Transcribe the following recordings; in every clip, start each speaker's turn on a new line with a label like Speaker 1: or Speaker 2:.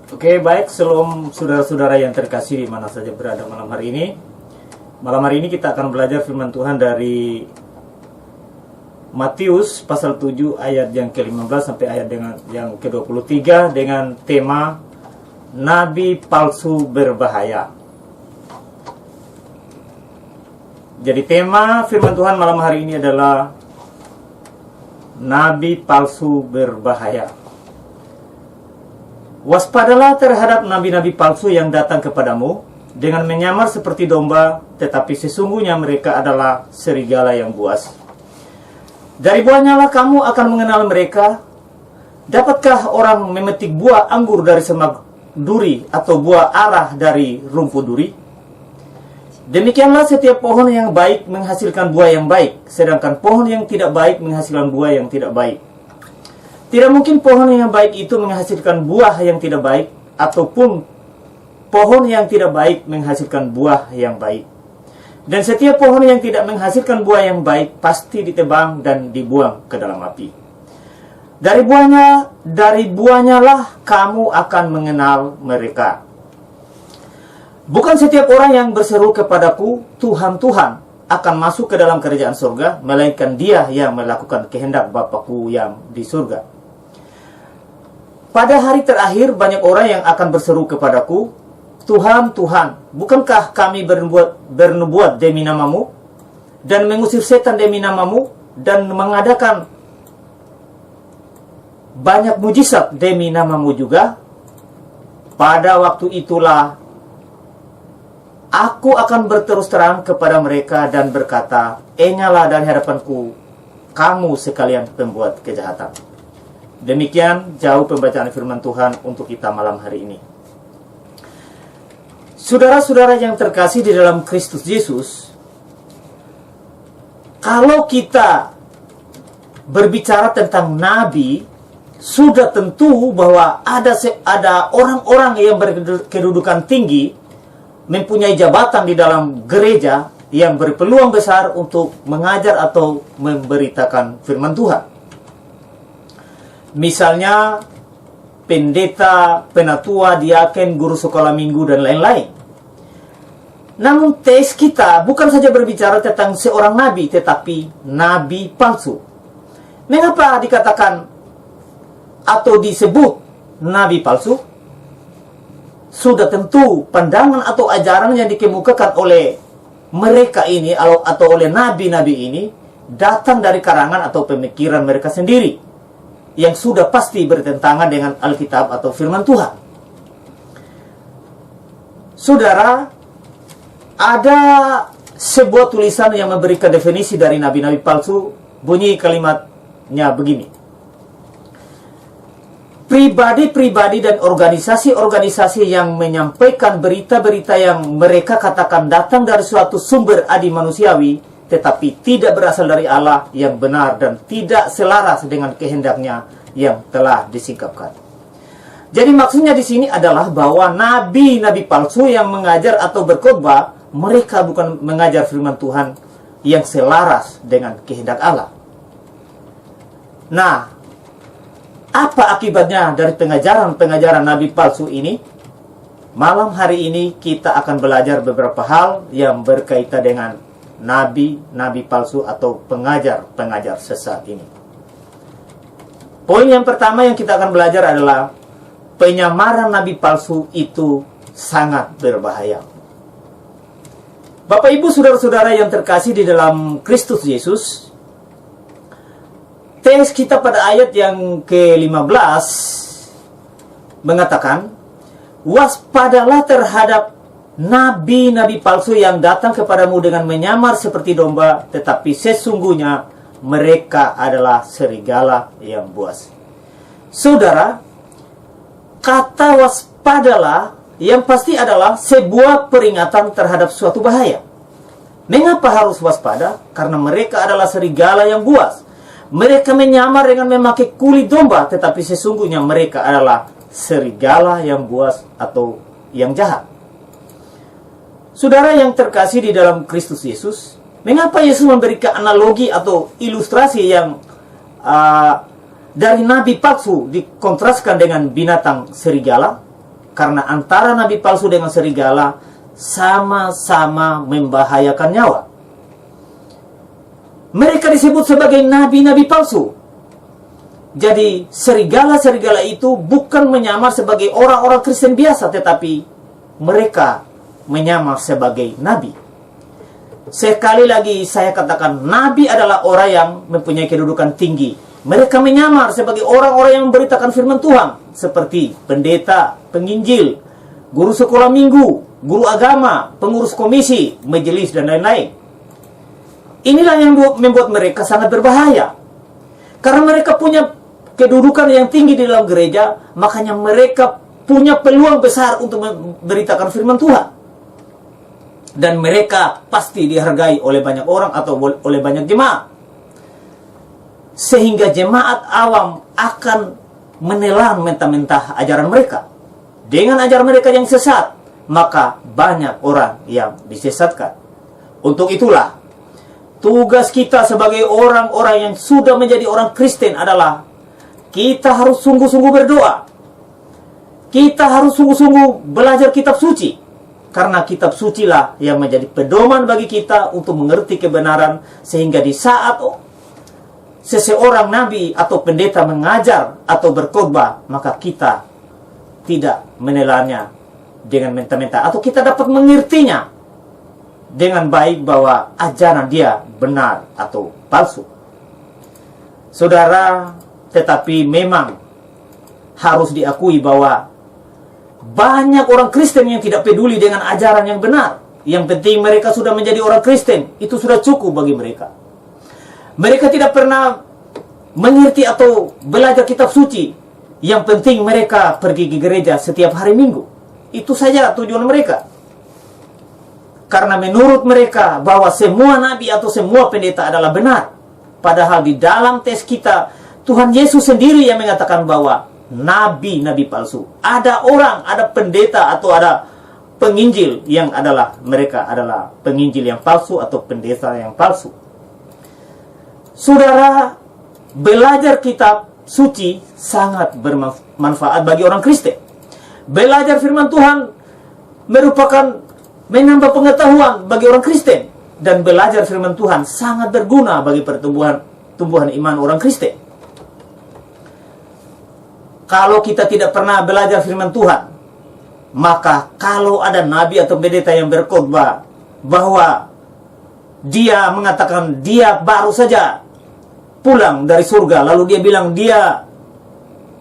Speaker 1: Oke, baik, Shalom saudara-saudara yang terkasih di mana saja berada malam hari ini. Malam hari ini kita akan belajar firman Tuhan dari Matius pasal 7 ayat yang ke-15 sampai ayat yang ke-23 dengan tema Nabi palsu berbahaya. Jadi tema firman Tuhan malam hari ini adalah Nabi palsu berbahaya. Waspadalah terhadap nabi-nabi palsu yang datang kepadamu dengan menyamar seperti domba, tetapi sesungguhnya mereka adalah serigala yang buas. Dari buahnya lah kamu akan mengenal mereka. Dapatkah orang memetik buah anggur dari semak duri atau buah arah dari rumput duri? Demikianlah setiap pohon yang baik menghasilkan buah yang baik, sedangkan pohon yang tidak baik menghasilkan buah yang tidak baik. Tidak mungkin pohon yang baik itu menghasilkan buah yang tidak baik, ataupun pohon yang tidak baik menghasilkan buah yang baik. Dan setiap pohon yang tidak menghasilkan buah yang baik pasti ditebang dan dibuang ke dalam api. Dari buahnya lah kamu akan mengenal mereka. Bukan setiap orang yang berseru kepadaku, Tuhan, Tuhan, akan masuk ke dalam kerajaan surga, melainkan dia yang melakukan kehendak Bapakku yang di surga. Pada hari terakhir banyak orang yang akan berseru kepadaku, Tuhan, Tuhan, bukankah kami bernubuat demi namamu, dan mengusir setan demi namamu, dan mengadakan banyak mujizat demi namamu juga? Pada waktu itulah aku akan berterus terang kepada mereka dan berkata, enyalah dari hadapanku, kamu sekalian pembuat kejahatan. Demikian jauh pembacaan firman Tuhan untuk kita malam hari ini. Saudara-saudara yang terkasih di dalam Kristus Yesus, kalau kita berbicara tentang nabi, sudah tentu bahwa ada orang-orang yang berkedudukan tinggi, mempunyai jabatan di dalam gereja yang berpeluang besar untuk mengajar atau memberitakan firman Tuhan. Misalnya pendeta, penatua, diaken, guru sekolah minggu, dan lain-lain. Namun tes kita bukan saja berbicara tentang seorang nabi, tetapi nabi palsu. Mengapa dikatakan atau disebut nabi palsu? Sudah tentu pandangan atau ajaran yang dikemukakan oleh mereka ini atau oleh nabi-nabi ini datang dari karangan atau pemikiran mereka sendiri, yang sudah pasti bertentangan dengan Alkitab atau firman Tuhan. Saudara, ada sebuah tulisan yang memberikan definisi dari nabi-nabi palsu. Bunyi kalimatnya begini: pribadi-pribadi dan organisasi-organisasi yang menyampaikan berita-berita yang mereka katakan datang dari suatu sumber adi manusiawi, tetapi tidak berasal dari Allah yang benar dan tidak selaras dengan kehendaknya yang telah disingkapkan. Jadi maksudnya di sini adalah bahwa nabi-nabi palsu yang mengajar atau berkhotbah, mereka bukan mengajar firman Tuhan yang selaras dengan kehendak Allah. Nah, apa akibatnya dari pengajaran nabi palsu ini? Malam hari ini kita akan belajar beberapa hal yang berkaitan dengan nabi palsu atau pengajar sesat ini. Poin yang pertama yang kita akan belajar adalah penyamaran nabi palsu itu sangat berbahaya. Bapak Ibu saudara-saudara yang terkasih di dalam Kristus Yesus, teks kita pada ayat yang ke-15 mengatakan, waspadalah terhadap nabi-nabi palsu yang datang kepadamu dengan menyamar seperti domba, tetapi sesungguhnya mereka adalah serigala yang buas. Saudara, kata waspadalah yang pasti adalah sebuah peringatan terhadap suatu bahaya. Mengapa harus waspada? Karena mereka adalah serigala yang buas. Mereka menyamar dengan memakai kulit domba, tetapi sesungguhnya mereka adalah serigala yang buas atau yang jahat. Saudara yang terkasih di dalam Kristus Yesus, mengapa Yesus memberikan analogi atau ilustrasi yang dari nabi palsu dikontraskan dengan binatang serigala? Karena antara nabi palsu dengan serigala sama-sama membahayakan nyawa. Mereka disebut sebagai nabi-nabi palsu. Jadi serigala-serigala itu bukan menyamar sebagai orang-orang Kristen biasa, tetapi mereka menyamar sebagai nabi. Sekali lagi saya katakan, nabi adalah orang yang mempunyai kedudukan tinggi. Mereka menyamar sebagai orang-orang yang memberitakan firman Tuhan, seperti pendeta, penginjil, guru sekolah minggu, guru agama, pengurus komisi, majelis, dan lain-lain. Inilah yang membuat mereka sangat berbahaya. Karena mereka punya kedudukan yang tinggi di dalam gereja, makanya mereka punya peluang besar untuk memberitakan firman Tuhan. Dan mereka pasti dihargai oleh banyak orang atau oleh banyak jemaat. Sehingga jemaat awam akan menelan mentah-mentah ajaran mereka. Dengan ajaran mereka yang sesat, maka banyak orang yang disesatkan. Untuk itulah, tugas kita sebagai orang-orang yang sudah menjadi orang Kristen adalah kita harus sungguh-sungguh berdoa. Kita harus sungguh-sungguh belajar kitab suci. Karena kitab suci lah yang menjadi pedoman bagi kita untuk mengerti kebenaran. Sehingga di saat seseorang nabi atau pendeta mengajar atau berkhotbah, maka kita tidak menelannya dengan mentah-mentah. Atau kita dapat mengertinya dengan baik bahwa ajaran dia benar atau palsu. Saudara, tetapi memang harus diakui bahwa banyak orang Kristen yang tidak peduli dengan ajaran yang benar. Yang penting mereka sudah menjadi orang Kristen. Itu sudah cukup bagi mereka. Mereka tidak pernah mengerti atau belajar kitab suci. Yang penting mereka pergi ke gereja setiap hari Minggu. Itu saja tujuan mereka. Karena menurut mereka bahwa semua nabi atau semua pendeta adalah benar. Padahal di dalam tes kita, Tuhan Yesus sendiri yang mengatakan bahwa nabi-nabi palsu. Ada orang, ada pendeta atau ada penginjil yang mereka adalah penginjil yang palsu atau pendeta yang palsu. Saudara, belajar kitab suci sangat bermanfaat bagi orang Kristen. Belajar firman Tuhan merupakan menambah pengetahuan bagi orang Kristen. Dan belajar firman Tuhan sangat berguna bagi pertumbuhan iman orang Kristen. Kalau kita tidak pernah belajar firman Tuhan, maka kalau ada nabi atau pendeta yang berkhotbah bahwa dia mengatakan dia baru saja pulang dari surga, lalu dia bilang dia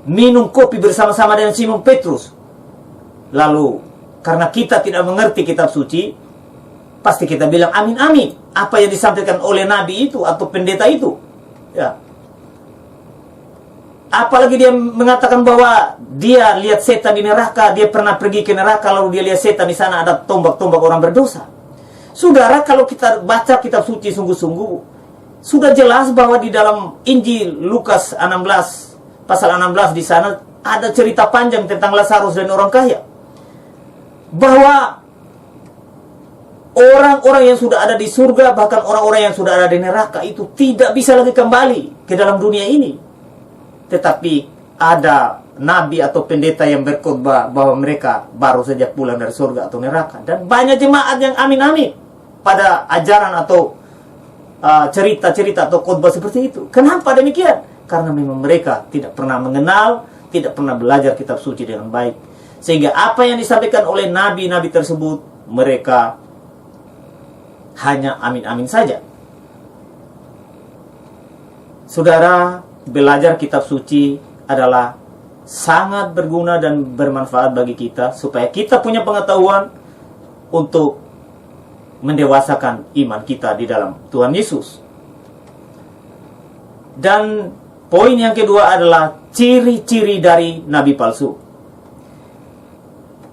Speaker 1: minum kopi bersama-sama dengan Simon Petrus, lalu karena kita tidak mengerti kitab suci, pasti kita bilang amin amin apa yang disampaikan oleh nabi itu atau pendeta itu, ya. Apalagi dia mengatakan bahwa dia lihat setan di neraka, dia pernah pergi ke neraka, lalu dia lihat setan di sana ada tombak-tombak orang berdosa. Saudara, kalau kita baca kitab suci sungguh-sungguh, sudah jelas bahwa di dalam Injil Lukas 16, pasal 16 di sana ada cerita panjang tentang Lazarus dan orang kaya. Bahwa orang-orang yang sudah ada di surga, bahkan orang-orang yang sudah ada di neraka itu tidak bisa lagi kembali ke dalam dunia ini. Tetapi ada nabi atau pendeta yang berkhotbah bahwa mereka baru saja pulang dari surga atau neraka. Dan banyak jemaat yang amin-amin pada ajaran atau cerita-cerita atau khotbah seperti itu. Kenapa demikian? Karena memang mereka tidak pernah mengenal, tidak pernah belajar kitab suci dengan baik. Sehingga apa yang disampaikan oleh nabi-nabi tersebut, mereka hanya amin-amin saja. Saudara, belajar kitab suci adalah sangat berguna dan bermanfaat bagi kita, supaya kita punya pengetahuan untuk mendewasakan iman kita di dalam Tuhan Yesus. Dan poin yang kedua adalah ciri-ciri dari nabi palsu.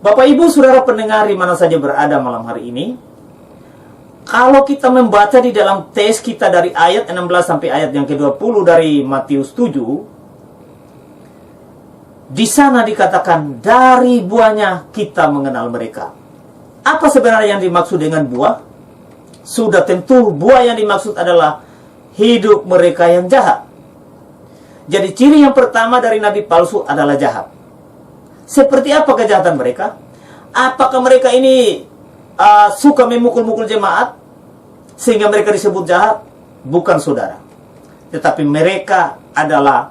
Speaker 1: Bapak Ibu Saudara pendengar di mana saja berada malam hari ini, kalau kita membaca di dalam teks kita dari ayat 16 sampai ayat yang ke-20 dari Matius 7, di sana dikatakan dari buahnya kita mengenal mereka. Apa sebenarnya yang dimaksud dengan buah? Sudah tentu buah yang dimaksud adalah hidup mereka yang jahat. Jadi ciri yang pertama dari nabi palsu adalah jahat. Seperti apa kejahatan mereka? Apakah mereka ini suka memukul-mukul jemaat sehingga mereka disebut jahat? Bukan, saudara. Tetapi mereka adalah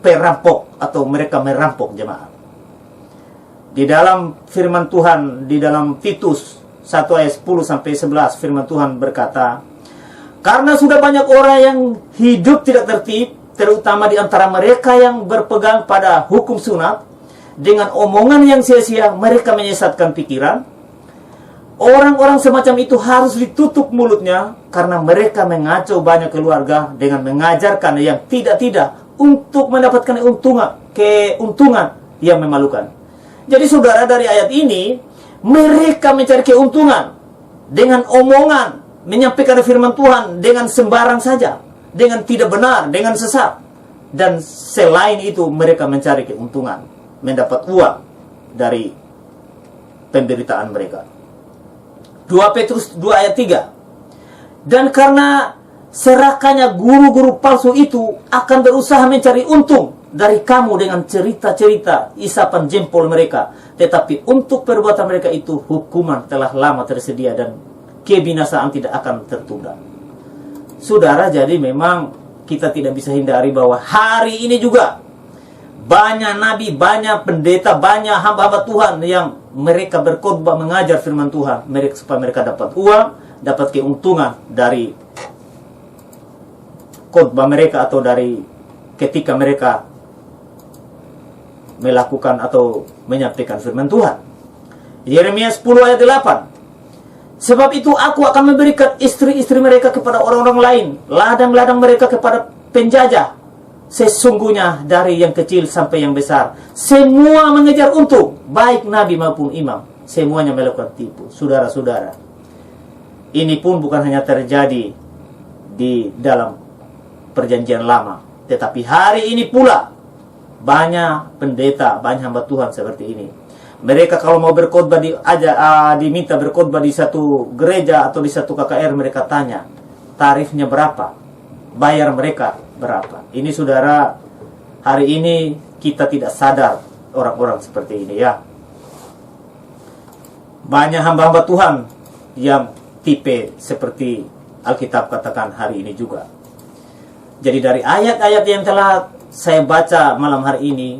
Speaker 1: perampok, atau mereka merampok jemaat. Di dalam firman Tuhan, di dalam Titus 1 ayat 10 sampai 11, firman Tuhan berkata, karena sudah banyak orang yang hidup tidak tertib, terutama di antara mereka yang berpegang pada hukum sunat, dengan omongan yang sia-sia mereka menyesatkan pikiran. Orang-orang semacam itu harus ditutup mulutnya, karena mereka mengacau banyak keluarga dengan mengajarkan yang tidak-tidak untuk mendapatkan keuntungan yang memalukan. Jadi saudara, dari ayat ini, mereka mencari keuntungan dengan omongan, menyampaikan firman Tuhan dengan sembarang saja, dengan tidak benar, dengan sesat. Dan selain itu mereka mencari keuntungan, mendapat uang dari pemberitaan mereka. 2 Petrus 2 ayat 3. Dan karena serakahnya guru-guru palsu itu akan berusaha mencari untung dari kamu dengan cerita-cerita isapan jempol mereka. Tetapi untuk perbuatan mereka itu hukuman telah lama tersedia dan kebinasaan tidak akan tertunda. Saudara, jadi memang kita tidak bisa hindari bahwa hari ini juga banyak nabi, banyak pendeta, banyak hamba-hamba Tuhan yang mereka berkhotbah mengajar firman Tuhan supaya mereka dapat uang, dapat keuntungan dari khotbah mereka atau dari ketika mereka melakukan atau menyampaikan firman Tuhan. Yeremia 10 ayat 8. Sebab itu aku akan memberikan istri-istri mereka kepada orang-orang lain, ladang-ladang mereka kepada penjajah. Sesungguhnya dari yang kecil sampai yang besar, semua mengejar untung, baik nabi maupun imam. Semuanya melakukan tipu. Saudara-saudara, ini pun bukan hanya terjadi di dalam perjanjian lama, tetapi hari ini pula banyak pendeta, banyak hamba Tuhan seperti ini. Mereka kalau mau berkhotbah diminta berkhotbah di satu gereja atau di satu KKR, mereka tanya tarifnya berapa, bayar mereka berapa. Ini saudara, hari ini kita tidak sadar orang-orang seperti ini, ya. Banyak hamba-hamba Tuhan yang tipe seperti Alkitab katakan hari ini juga. Jadi dari ayat-ayat yang telah saya baca malam hari ini,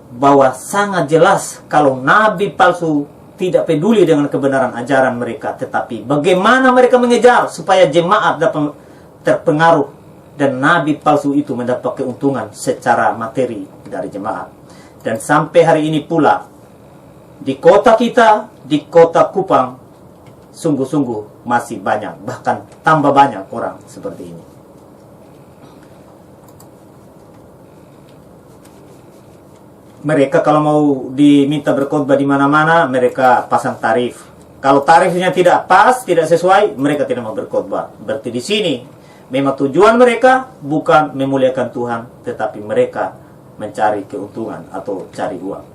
Speaker 1: bahwa sangat jelas kalau nabi palsu tidak peduli dengan kebenaran ajaran mereka, tetapi bagaimana mereka mengejar supaya jemaat dapat terpengaruh dan nabi palsu itu mendapat keuntungan secara materi dari jemaat. Dan sampai hari ini pula di kota kita, di kota Kupang, sungguh-sungguh masih banyak, bahkan tambah banyak orang seperti ini. Mereka kalau mau diminta berkhotbah di mana-mana, mereka pasang tarif. Kalau tarifnya tidak pas, tidak sesuai, mereka tidak mau berkhotbah. Berarti di sini memang tujuan mereka bukan memuliakan Tuhan, tetapi mereka mencari keuntungan atau cari uang.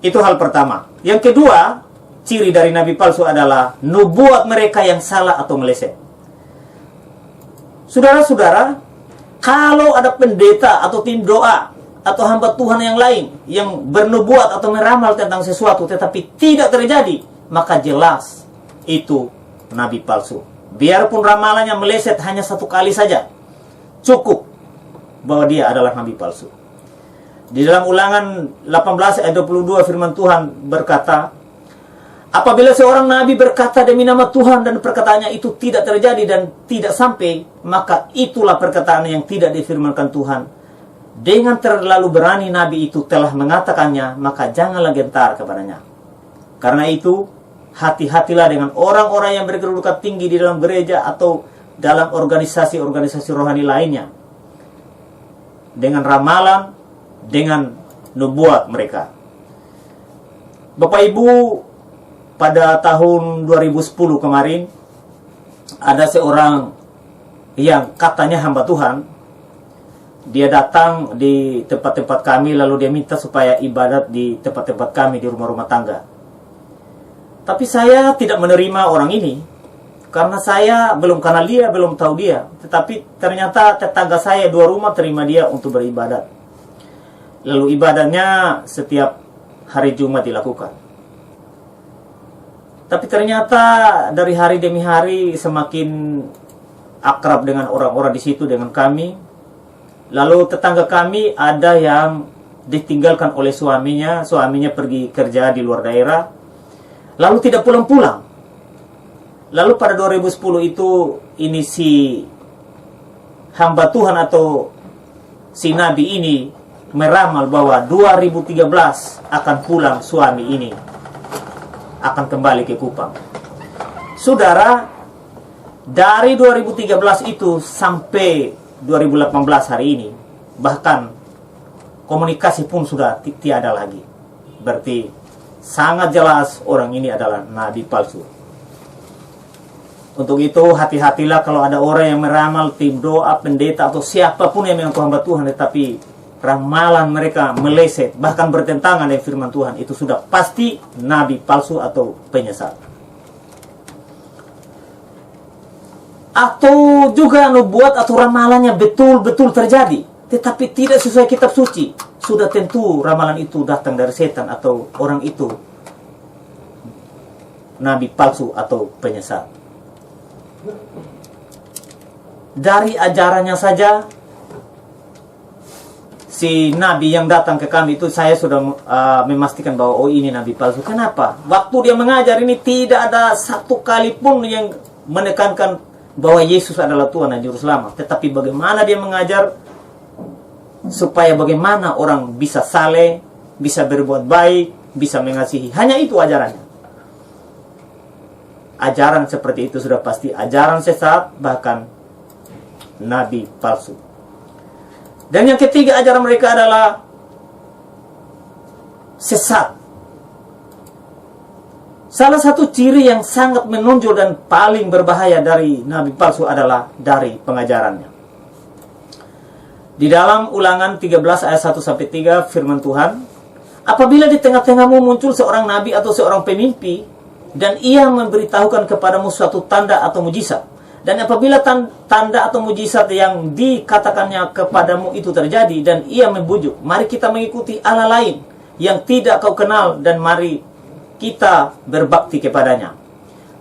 Speaker 1: Itu hal pertama. Yang kedua, ciri dari nabi palsu adalah nubuat mereka yang salah atau meleset. Saudara-saudara, kalau ada pendeta atau tim doa atau hamba Tuhan yang lain yang bernubuat atau meramal tentang sesuatu tetapi tidak terjadi, maka jelas itu nabi palsu. Biarpun ramalannya meleset hanya satu kali saja, cukup bahwa dia adalah nabi palsu. Di dalam Ulangan 18 ayat 22 firman Tuhan berkata, apabila seorang nabi berkata demi nama Tuhan dan perkataannya itu tidak terjadi dan tidak sampai, maka itulah perkataan yang tidak difirmankan Tuhan. Dengan terlalu berani nabi itu telah mengatakannya, maka janganlah gentar kepadanya. Karena itu, hati-hatilah dengan orang-orang yang berkedudukan tinggi di dalam gereja atau dalam organisasi-organisasi rohani lainnya, dengan ramalan, dengan nubuat mereka. Bapak Ibu, pada tahun 2010 kemarin, ada seorang yang katanya hamba Tuhan. Dia datang di tempat-tempat kami, lalu dia minta supaya ibadat di tempat-tempat kami, di rumah-rumah tangga. Tapi saya tidak menerima orang ini, karena saya belum kenal dia, belum tahu dia. Tetapi ternyata tetangga saya 2 rumah terima dia untuk beribadat. Lalu ibadahnya setiap hari Jumat dilakukan. Tapi ternyata dari hari demi hari semakin akrab dengan orang-orang di situ, dengan kami. Lalu tetangga kami ada yang ditinggalkan oleh suaminya pergi kerja di luar daerah, lalu tidak pulang-pulang. Lalu pada 2010 itu ini si hamba Tuhan atau si nabi ini meramal bahwa 2013 akan pulang suami ini, akan kembali ke Kupang. Saudara, dari 2013 itu sampai 2018 hari ini, bahkan komunikasi pun sudah tiada lagi. Berarti sangat jelas orang ini adalah nabi palsu. Untuk itu hati-hatilah kalau ada orang yang meramal, tim doa, pendeta atau siapapun yang mengaku hamba Tuhan, tetapi ramalan mereka meleset bahkan bertentangan dengan firman Tuhan, itu sudah pasti nabi palsu atau penyesat. Atau juga nubuat atau ramalannya betul-betul terjadi, tetapi tidak sesuai kitab suci, sudah tentu ramalan itu datang dari setan atau orang itu nabi palsu atau penyesat. Dari ajarannya saja, si nabi yang datang ke kami itu saya sudah memastikan bahwa oh ini nabi palsu. Kenapa? Waktu dia mengajar ini tidak ada satu kali pun yang menekankan bahwa Yesus adalah Tuhan dan Juru Selamat. Tetapi bagaimana dia mengajar supaya bagaimana orang bisa saleh, bisa berbuat baik, bisa mengasihi. Hanya itu ajarannya. Ajaran seperti itu sudah pasti ajaran sesat, bahkan nabi palsu. Dan yang ketiga, ajaran mereka adalah sesat. Salah satu ciri yang sangat menonjol dan paling berbahaya dari nabi palsu adalah dari pengajarannya. Di dalam Ulangan 13 ayat 1-3 firman Tuhan, apabila di tengah-tengahmu muncul seorang nabi atau seorang pemimpi, dan ia memberitahukan kepadamu suatu tanda atau mujizat, dan apabila tanda atau mujizat yang dikatakannya kepadamu itu terjadi, dan ia membujuk, mari kita mengikuti Allah lain yang tidak kau kenal, dan mari kita berbakti kepadanya,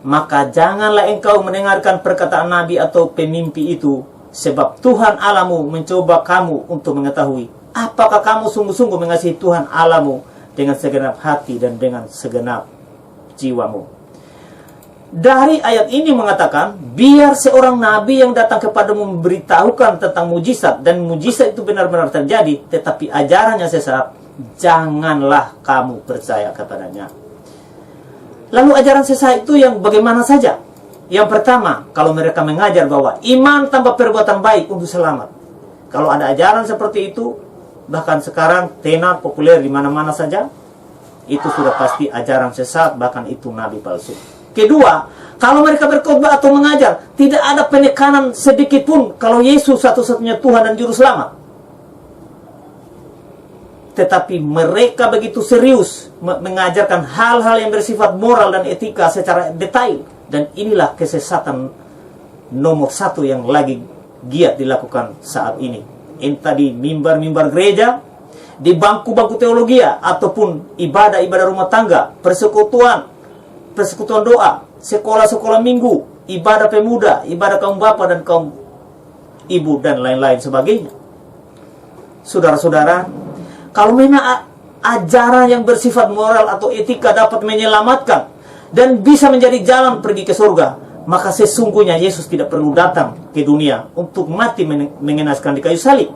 Speaker 1: maka janganlah engkau mendengarkan perkataan nabi atau pemimpi itu, sebab Tuhan Allahmu mencoba kamu untuk mengetahui apakah kamu sungguh-sungguh mengasihi Tuhan Allahmu dengan segenap hati dan dengan segenap jiwamu. Dari ayat ini mengatakan, biar seorang nabi yang datang kepadamu memberitahukan tentang mujizat, dan mujizat itu benar-benar terjadi, tetapi ajarannya sesat, janganlah kamu percaya kepadanya. Lalu ajaran sesat itu yang bagaimana saja? Yang pertama, kalau mereka mengajar bahwa iman tanpa perbuatan baik untuk selamat. Kalau ada ajaran seperti itu, bahkan sekarang tenar populer di mana-mana saja, itu sudah pasti ajaran sesat, bahkan itu nabi palsu. Kedua, kalau mereka berkhotbah atau mengajar, tidak ada penekanan sedikit pun kalau Yesus satu-satunya Tuhan dan Juru Selamat. Tetapi mereka begitu serius mengajarkan hal-hal yang bersifat moral dan etika secara detail. Dan inilah kesesatan nomor satu yang lagi giat dilakukan saat ini. Entah di mimbar-mimbar gereja, di bangku-bangku teologi, ataupun ibadah-ibadah rumah tangga, persekutuan doa, sekolah-sekolah minggu, ibadah pemuda, ibadah kaum bapa dan kaum ibu, dan lain-lain sebagainya. Saudara-saudara, kalau memang ajaran yang bersifat moral atau etika dapat menyelamatkan dan bisa menjadi jalan pergi ke surga, maka sesungguhnya Yesus tidak perlu datang ke dunia untuk mati mengenaskan di kayu salib.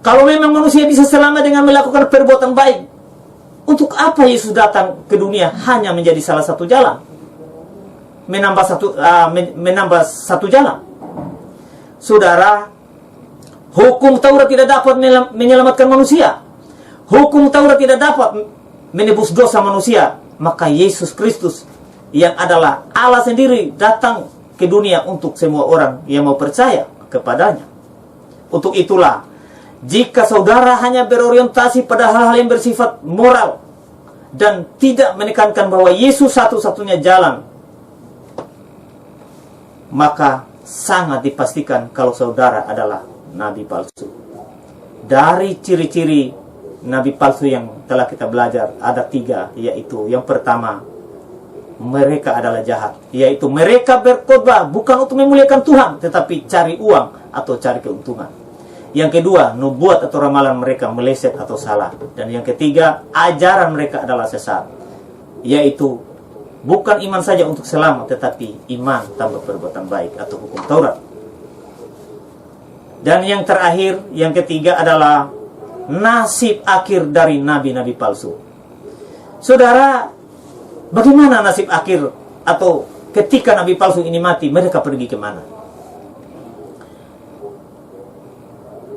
Speaker 1: Kalau memang manusia bisa selamat dengan melakukan perbuatan baik, untuk apa Yesus datang ke dunia hanya menjadi salah satu jalan? Menambah satu jalan. Saudara, hukum Taurat tidak dapat menyelamatkan manusia. Hukum Taurat tidak dapat menebus dosa manusia. Maka Yesus Kristus yang adalah Allah sendiri datang ke dunia untuk semua orang yang mau percaya kepadanya. Untuk itulah, jika saudara hanya berorientasi pada hal-hal yang bersifat moral dan tidak menekankan bahwa Yesus satu-satunya jalan, maka sangat dipastikan kalau saudara adalah nabi palsu. Dari ciri-ciri nabi palsu yang telah kita belajar ada 3, yaitu yang pertama, mereka adalah jahat, yaitu mereka berkhotbah bukan untuk memuliakan Tuhan, tetapi cari uang atau cari keuntungan. Yang kedua, nubuat atau ramalan mereka meleset atau salah. Dan yang ketiga, ajaran mereka adalah sesat, yaitu bukan iman saja untuk selamat, tetapi iman tanpa perbuatan baik atau hukum Taurat. Dan yang terakhir, yang ketiga adalah nasib akhir dari nabi-nabi palsu. Saudara, bagaimana nasib akhir atau ketika nabi palsu ini mati, mereka pergi kemana?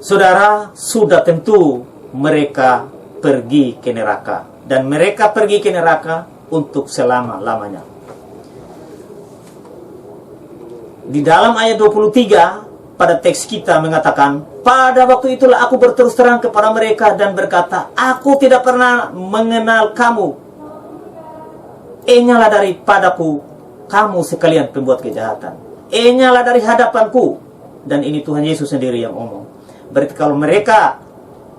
Speaker 1: Saudara, sudah tentu mereka pergi ke neraka. Dan mereka pergi ke neraka untuk selama-lamanya. Di dalam ayat 23 pada teks kita mengatakan, pada waktu itulah aku berterus terang kepada mereka dan berkata, aku tidak pernah mengenal kamu. Enyalah daripadaku, kamu sekalian pembuat kejahatan. Enyalah dari hadapanku. Dan ini Tuhan Yesus sendiri yang ngomong. Berarti kalau mereka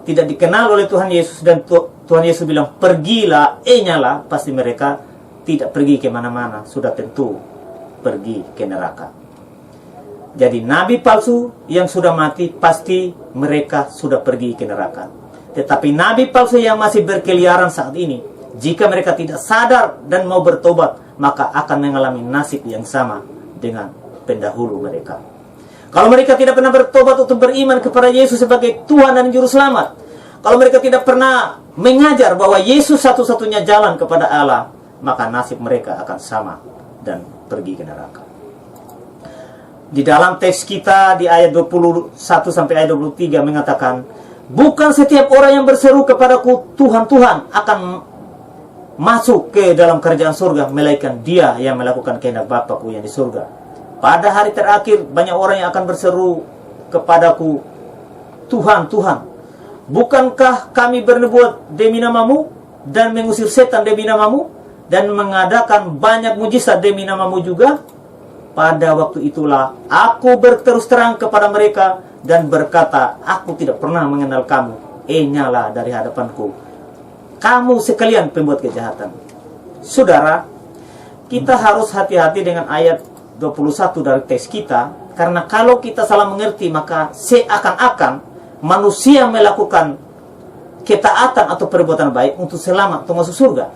Speaker 1: tidak dikenal oleh Tuhan Yesus dan Tuhan Yesus bilang, pergilah, enyalah, pasti mereka tidak pergi kemana-mana. Sudah tentu pergi ke neraka. Jadi nabi palsu yang sudah mati, pasti mereka sudah pergi ke neraka. Tetapi nabi palsu yang masih berkeliaran saat ini, jika mereka tidak sadar dan mau bertobat, maka akan mengalami nasib yang sama dengan pendahulu mereka. Kalau mereka tidak pernah bertobat untuk beriman kepada Yesus sebagai Tuhan dan Juru Selamat, kalau mereka tidak pernah mengajar bahwa Yesus satu-satunya jalan kepada Allah, maka nasib mereka akan sama dan pergi ke neraka. Di dalam teks kita di ayat 21 sampai ayat 23 mengatakan, bukan setiap orang yang berseru kepadaku Tuhan, Tuhan akan masuk ke dalam kerajaan surga, melainkan dia yang melakukan kehendak Bapa-Ku yang di surga. Pada hari terakhir banyak orang yang akan berseru kepadaku, Tuhan, Tuhan, bukankah kami bernubuat demi namamu dan mengusir setan demi namamu dan mengadakan banyak mujizat demi namamu juga? Pada waktu itulah aku berterus terang kepada mereka dan berkata, aku tidak pernah mengenal kamu. Enyalah dari hadapanku, kamu sekalian pembuat kejahatan. Saudara, kita harus hati-hati dengan ayat 21 dari teks kita, karena kalau kita salah mengerti, maka seakan-akan manusia melakukan ketaatan atau perbuatan baik untuk selamat atau masuk surga.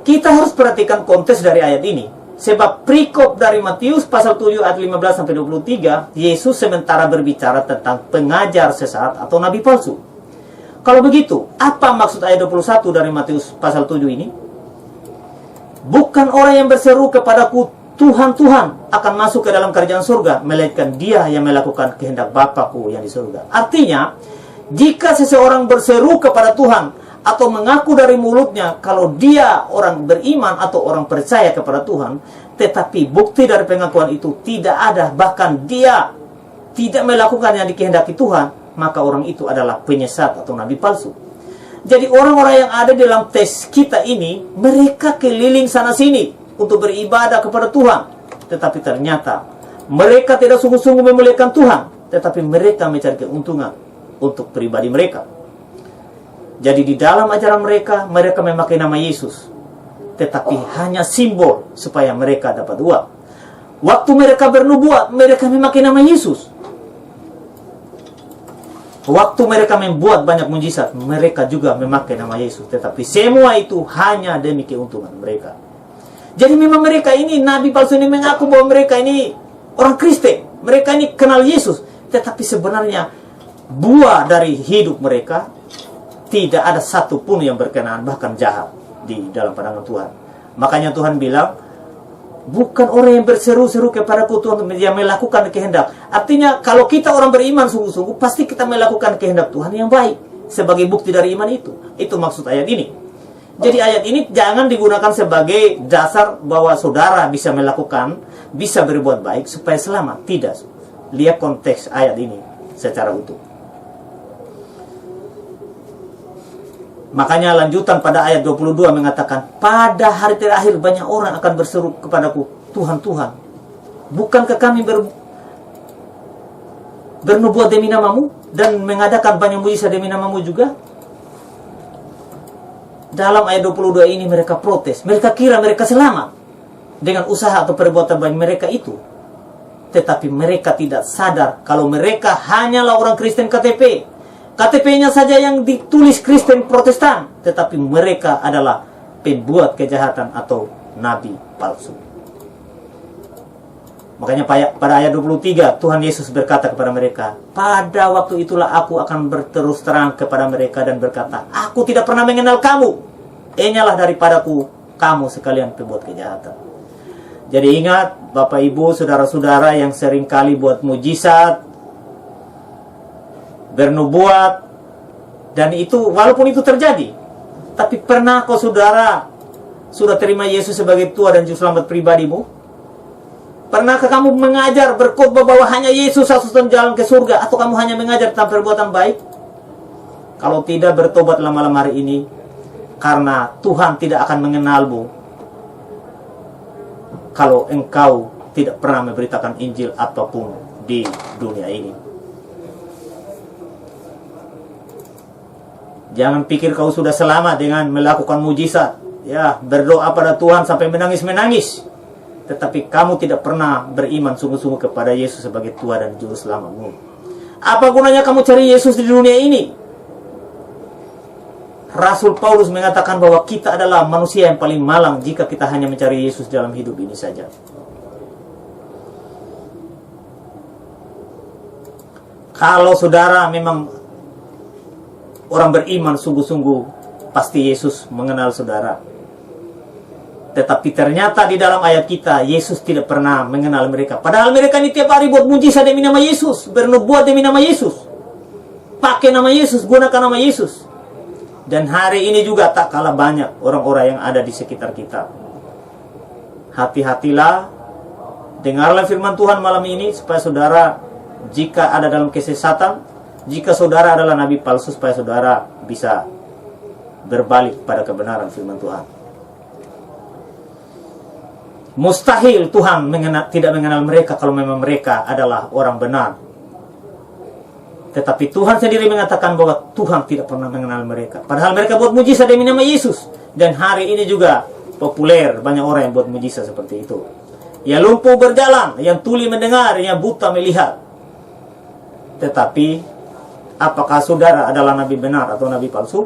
Speaker 1: Kita harus perhatikan konteks dari ayat ini. Sebab perikop dari Matius pasal 7 ayat 15 sampai 23, Yesus sementara berbicara tentang pengajar sesat atau nabi palsu. Kalau begitu, apa maksud ayat 21 dari Matius pasal 7 ini? Bukan orang yang berseru kepadaku Tuhan, Tuhan akan masuk ke dalam kerajaan surga, melainkan dia yang melakukan kehendak Bapa-Ku yang di surga. Artinya, jika seseorang berseru kepada Tuhan atau mengaku dari mulutnya kalau dia orang beriman atau orang percaya kepada Tuhan, tetapi bukti dari pengakuan itu tidak ada, bahkan dia tidak melakukan yang dikehendaki Tuhan, maka orang itu adalah penyesat atau nabi palsu. Jadi orang-orang yang ada dalam teks kita ini, mereka keliling sana-sini untuk beribadah kepada Tuhan, tetapi ternyata mereka tidak sungguh-sungguh memuliakan Tuhan, tetapi mereka mencari keuntungan untuk pribadi mereka. Jadi di dalam ajaran mereka, mereka memakai nama Yesus, tetapi hanya simbol supaya mereka dapat uang. Waktu mereka bernubuat, mereka memakai nama Yesus. Waktu mereka membuat banyak mujizat, mereka juga memakai nama Yesus. Tetapi semua itu hanya demi keuntungan mereka. Jadi memang mereka ini, nabi palsu ini mengaku bahwa mereka ini orang Kristen. Mereka ini kenal Yesus. Tetapi sebenarnya buah dari hidup mereka tidak ada satu pun yang berkenaan, bahkan jahat di dalam pandangan Tuhan. Makanya Tuhan bilang, bukan orang yang berseru-seru kepadaku Tuhan yang melakukan kehendak. Artinya kalau kita orang beriman sungguh-sungguh, pasti kita melakukan kehendak Tuhan yang baik. Sebagai bukti dari iman itu. Itu maksud ayat ini. Jadi ayat ini jangan digunakan sebagai dasar bahwa saudara bisa melakukan, bisa berbuat baik supaya selamat. Tidak. Lihat konteks ayat ini secara utuh. Makanya lanjutan pada ayat 22 mengatakan, pada hari terakhir banyak orang akan berseru kepadaku, Tuhan, Tuhan, bukankah kami bernubuat demi namamu dan mengadakan banyak mujizat demi namamu juga? dalam ayat 22 ini mereka protes. Mereka kira mereka selamat dengan usaha atau perbuatan baik mereka itu. Tetapi mereka tidak sadar kalau mereka hanyalah orang Kristen KTP. KTP-nya saja yang ditulis Kristen Protestan. Tetapi mereka adalah pembuat kejahatan atau nabi palsu. Makanya pada ayat 23 Tuhan Yesus berkata kepada mereka, pada waktu itulah aku akan berterus terang kepada mereka dan berkata, aku tidak pernah mengenal kamu. Enyalah daripadaku kamu sekalian pembuat kejahatan. Jadi ingat Bapak Ibu, saudara-saudara yang sering kali buat mujizat, bernubuat, dan itu walaupun itu terjadi, tapi pernah kau saudara sudah terima Yesus sebagai Tuhan dan Juru Selamat pribadimu? Pernahkah kamu mengajar berkhotbah bahwa hanya Yesus satu-satunya jalan ke surga, atau kamu hanya mengajar tentang perbuatan baik? Kalau tidak, bertobatlah malam hari ini, karena Tuhan tidak akan mengenalmu kalau engkau tidak pernah memberitakan Injil apapun di dunia ini. Jangan pikir kau sudah selamat dengan melakukan mujizat, ya, berdoa pada Tuhan sampai menangis-menangis, tetapi kamu tidak pernah beriman sungguh-sungguh kepada Yesus sebagai Tuhan dan Juru Selamatmu. Apa gunanya kamu cari Yesus di dunia ini? Rasul Paulus mengatakan bahwa kita adalah manusia yang paling malang jika kita hanya mencari Yesus dalam hidup ini saja. Kalau saudara memang orang beriman sungguh-sungguh, pasti Yesus mengenal saudara. Tetapi ternyata di dalam ayat kita, Yesus tidak pernah mengenal mereka. Padahal mereka ini tiap hari buat mujizat demi nama Yesus, bernubuat demi nama Yesus, pakai nama Yesus, gunakan nama Yesus. Dan hari ini juga tak kalah banyak orang-orang yang ada di sekitar kita. Hati-hatilah, dengarlah firman Tuhan malam ini, supaya saudara, jika ada dalam kesesatan, jika saudara adalah nabi palsu, supaya saudara bisa berbalik pada kebenaran firman Tuhan. Mustahil Tuhan tidak mengenal mereka kalau memang mereka adalah orang benar. Tetapi Tuhan sendiri mengatakan bahwa Tuhan tidak pernah mengenal mereka. Padahal mereka buat mujizat demi nama Yesus. Dan hari ini juga populer, banyak orang yang buat mujizat seperti itu. Yang lumpuh berjalan, yang tuli mendengar, yang buta melihat. Tetapi apakah saudara adalah nabi benar atau nabi palsu?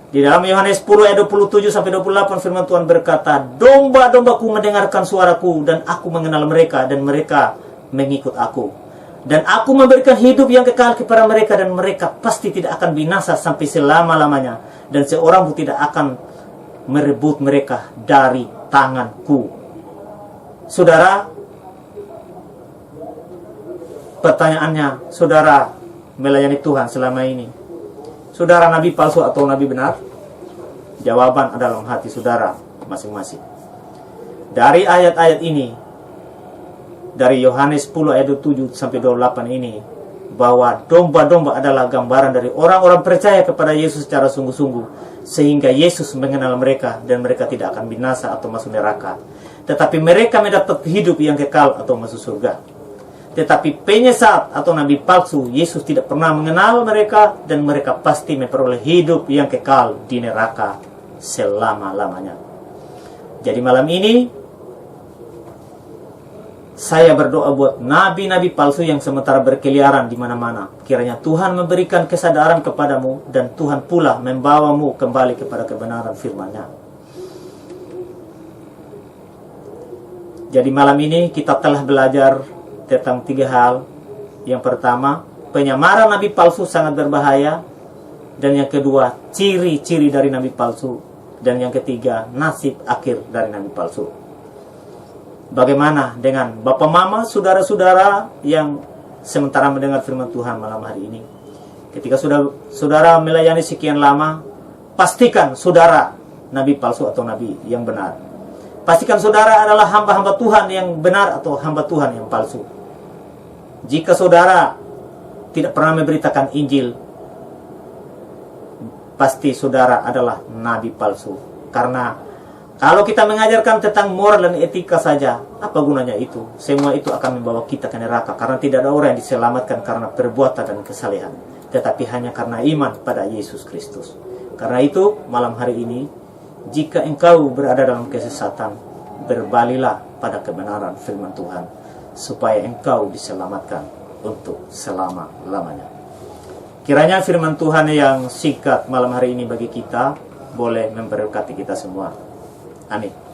Speaker 1: Di dalam Yohanes 10 ayat 27 sampai 28 firman Tuhan berkata, domba-dombaku mendengarkan suaraku, dan aku mengenal mereka, dan mereka mengikut aku. Dan aku memberikan hidup yang kekal kepada mereka, dan mereka pasti tidak akan binasa sampai selama-lamanya, dan seorang pun tidak akan merebut mereka dari tanganku. Saudara, pertanyaannya, saudara melayani Tuhan selama ini, saudara nabi palsu atau nabi benar? Jawaban adalah dalam hati saudara masing-masing. Dari ayat-ayat ini, dari Yohanes 10 ayat 7 sampai 28 ini, bahwa domba-domba adalah gambaran dari orang-orang percaya kepada Yesus secara sungguh-sungguh, sehingga Yesus mengenal mereka dan mereka tidak akan binasa atau masuk neraka, tetapi mereka mendapat hidup yang kekal atau masuk surga. Tetapi penyesat atau nabi palsu, Yesus tidak pernah mengenal mereka, dan mereka pasti memperoleh hidup yang kekal di neraka selama-lamanya. Jadi malam ini saya berdoa buat nabi-nabi palsu yang sementara berkeliaran di mana-mana. Kiranya Tuhan memberikan kesadaran kepadamu, dan Tuhan pula membawamu kembali kepada kebenaran firman-Nya. Jadi malam ini kita telah belajar tentang 3 hal. Yang pertama, penyamaran nabi palsu sangat berbahaya. Dan yang kedua, ciri-ciri dari nabi palsu. Dan yang ketiga, nasib akhir dari nabi palsu. Bagaimana dengan Bapak Mama, saudara-saudara yang sementara mendengar firman Tuhan malam hari ini? Ketika saudara melayani sekian lama, pastikan saudara nabi palsu atau nabi yang benar. Pastikan saudara adalah hamba-hamba Tuhan yang benar atau hamba Tuhan yang palsu. Jika saudara tidak pernah memberitakan Injil, pasti saudara adalah nabi palsu. Karena kalau kita mengajarkan tentang moral dan etika saja, apa gunanya itu? Semua itu akan membawa kita ke neraka, karena tidak ada orang yang diselamatkan karena perbuatan dan kesalehan, tetapi hanya karena iman pada Yesus Kristus. Karena itu, malam hari ini, jika engkau berada dalam kesesatan, berbalilah pada kebenaran firman Tuhan, supaya engkau diselamatkan untuk selama-lamanya. Kiranya firman Tuhan yang singkat malam hari ini bagi kita boleh memberkati kita semua. Amin.